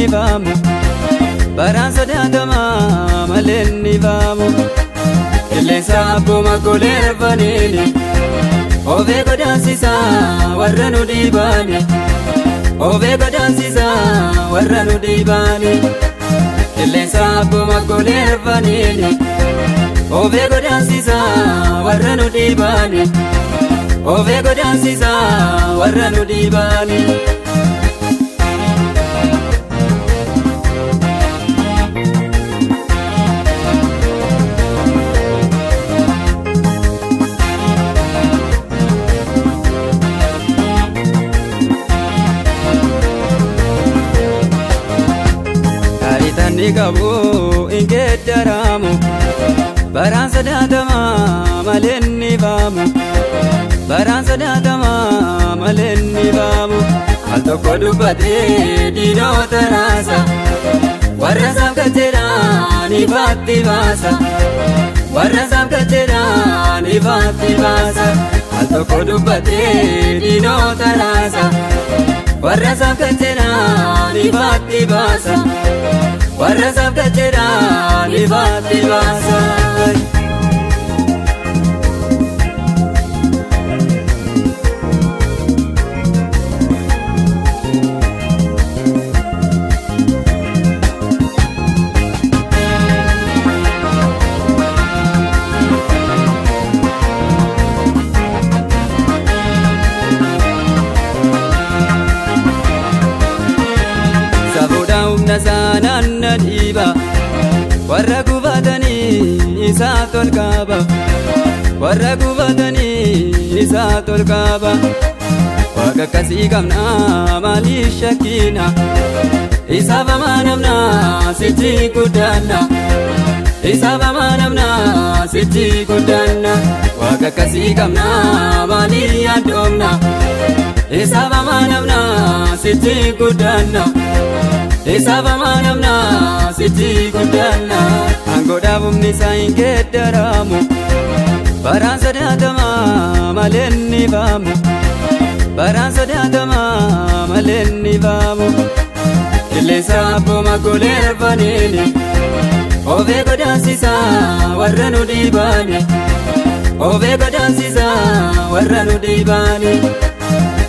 nivamu Baran sodaatama malee nivamu Qilleensa akkuma golee rafaniini Ofee godaansiisa warra nu dhiibaani Ofee godaansiisa warra nu dhiibaani Qilleensa akkuma golee rafaniini Ofee godaansiisa warra nu dhiibaani Ofee godaansiisa warra nu dhiibaani Ni qabu ingedaramu Baran sodaatama malee nivamu Baran sodaatama malee nivamu Al tokko dubbatee diinota raasa Warra saamkacheedhaan ifaatti baasa Warra saamkacheedhaan ifaatti baasa Al tokko dubbatee diinota raasa Warra saamkacheedhaan ifaatti baasa Warra saamkacheedhaan ifaatti baasa Nasaanaan na dhiiba warra gubatanii isaa tolkaaba warra gubatanii isaa tolkaaba Waaqa akkasii qabnaa maalii shakkiina isaaf amaanamnaa sichi guddaanna isaaf amaanamnaa sichi guddaanna Waaqa akkasii qabnaa maalii yaaddoomna isaaf amaanamnaa sichi guddaanna Isaaf amaanamnaa sichi guddaanna Aangoodhaaf humni isaa hin geeddaramu Baran sodaatama malee nivamu Baran sodaatama malee nivamu Qilleensa akkuma golee rafaniini Ofee godaansiisa warra nu dhiibaani Ofee godaansiisa warra nu dhiibaani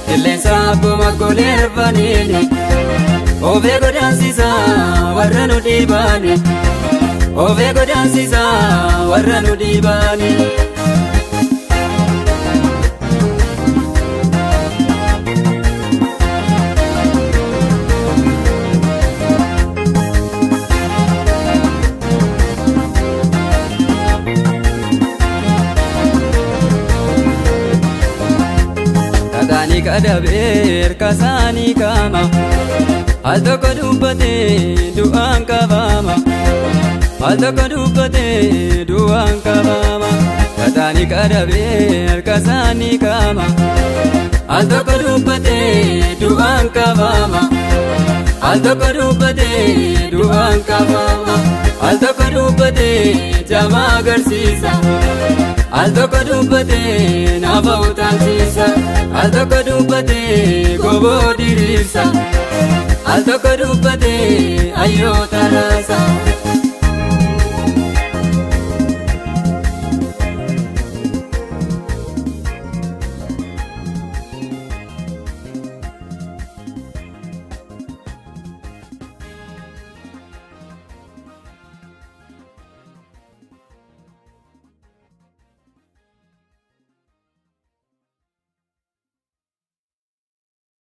Qilleensa akkuma golee rafaniini Ofee godaansiisa warra nu dhiibaani Ofee godaansiisa warra nu dhiibaani Tataanii kadhabee kasaanii kaama Al tokko dubbatee du'aan qabama Al tokko dubbatee du'aan qabama Tataanii kadhabee harkasaanii kaama Al tokko dubbatee du'aan qabama Al tokko dubbatee du'aan qabama Al tokko dubbatee jama agarsiisa Al tokko dubbatee nafa utaalchiisa Al tokko dubbatee goboo diriirsa Al tokko dubbatee ayyoota raasa